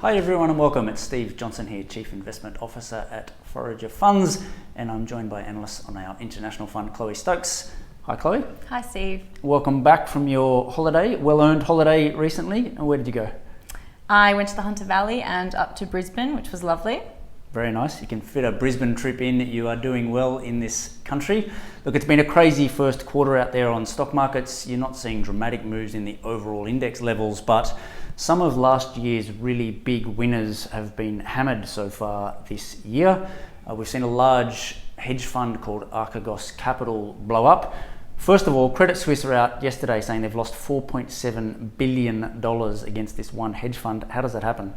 Hi everyone and welcome. It's Steve Johnson here, Chief Investment Officer at Forager Funds, and I'm joined by analysts on our international fund, Chloe Stokes. Hi Chloe. Hi Steve. Welcome back from your holiday, well-earned holiday recently. And where did you go? I went to the Hunter Valley and up to Brisbane, which was lovely. Very nice. You can fit a Brisbane trip in. You are doing well in this country. Look, it's been a crazy first quarter out there on stock markets. You're not seeing dramatic moves in the overall index levels, but some of last year's really big winners have been hammered so far this year. We've seen a large hedge fund called Archegos Capital blow up. First of all, Credit Suisse are out yesterday saying they've lost $4.7 billion against this one hedge fund. How does that happen?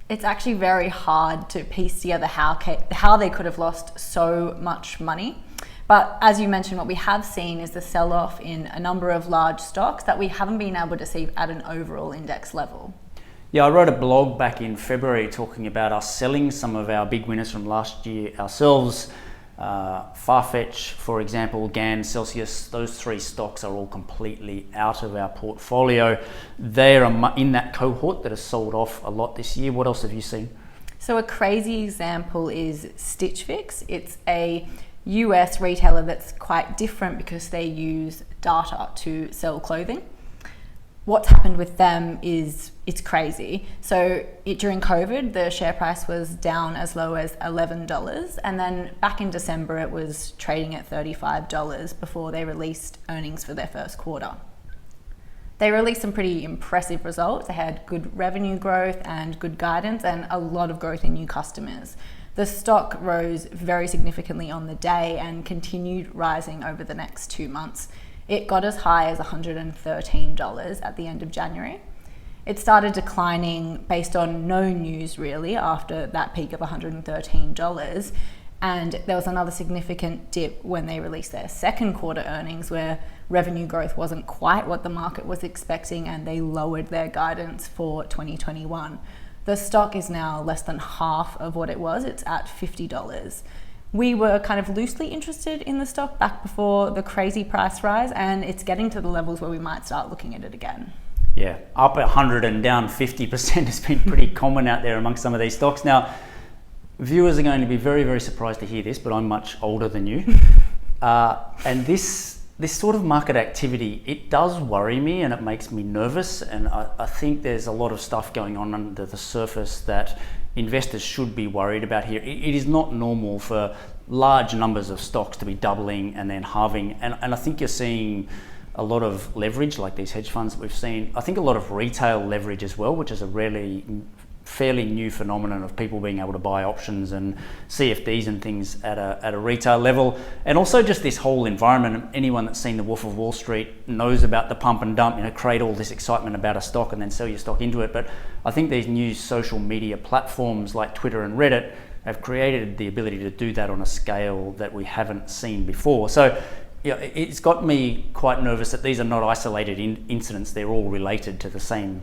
It's actually very hard to piece together how they could have lost so much money. But as you mentioned, what we have seen is the sell-off in a number of large stocks that we haven't been able to see at an overall index level. Yeah, I wrote a blog back in February talking about us selling some of our big winners from last year ourselves. Farfetch, for example, GAN, Celsius, those three stocks are all completely out of our portfolio. They are in that cohort that has sold off a lot this year. What else have you seen? So a crazy example is Stitch Fix. It's a US retailer that's quite different because they use data to sell clothing. What's happened with them is it's crazy. So during COVID, the share price was down as low as $11, and then back in December it was trading at $35 before they released earnings for their first quarter. They released some pretty impressive results. They had good revenue growth and good guidance and a lot of growth in new customers. The stock rose very significantly on the day and continued rising over the next 2 months. It got as high as $113 at the end of January. It started declining based on no news really after that peak of $113. And there was another significant dip when they released their second quarter earnings where revenue growth wasn't quite what the market was expecting and they lowered their guidance for 2021. The stock is now less than half of what it was. It's at $50. We were kind of loosely interested in the stock back before the crazy price rise, and it's getting to the levels where we might start looking at it again. Yeah, up 100 and down 50% has been pretty common out there amongst some of these stocks. Now, viewers are going to be very, very surprised to hear this, but I'm much older than you. And this sort of market activity, it does worry me and it makes me nervous. And I think there's a lot of stuff going on under the surface that investors should be worried about here. It is not normal for large numbers of stocks to be doubling and then halving. And I think you're seeing a lot of leverage, like these hedge funds that we've seen. I think a lot of retail leverage as well, which is a fairly new phenomenon of people being able to buy options and CFDs and things at a retail level. And also just this whole environment. Anyone that's seen The Wolf of Wall Street knows about the pump and dump, create all this excitement about a stock and then sell your stock into it. But I think these new social media platforms like Twitter and Reddit have created the ability to do that on a scale that we haven't seen before. So yeah, it's got me quite nervous that these are not isolated incidents. They're all related to the same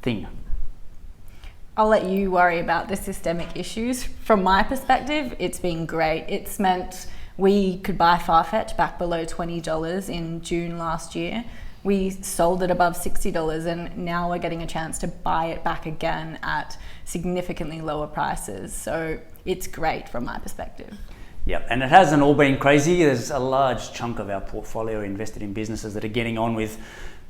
thing. I'll let you worry about the systemic issues. From my perspective, it's been great. It's meant we could buy Farfetch back below $20 in June last year. We sold it above $60 and now we're getting a chance to buy it back again at significantly lower prices. So it's great from my perspective. Yeah, and it hasn't all been crazy. There's a large chunk of our portfolio invested in businesses that are getting on with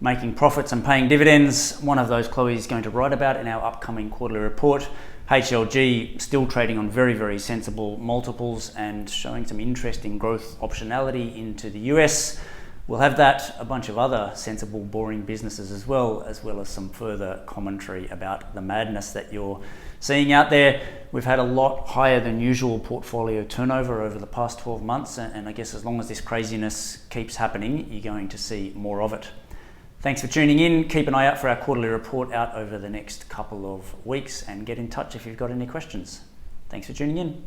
making profits and paying dividends. One of those Chloe is going to write about in our upcoming quarterly report. HLG still trading on very, very sensible multiples and showing some interesting growth optionality into the US. We'll have that, a bunch of other sensible, boring businesses as well as some further commentary about the madness that you're seeing out there. We've had a lot higher than usual portfolio turnover over the past 12 months, and I guess as long as this craziness keeps happening, you're going to see more of it. Thanks for tuning in. Keep an eye out for our quarterly report out over the next couple of weeks and get in touch if you've got any questions. Thanks for tuning in.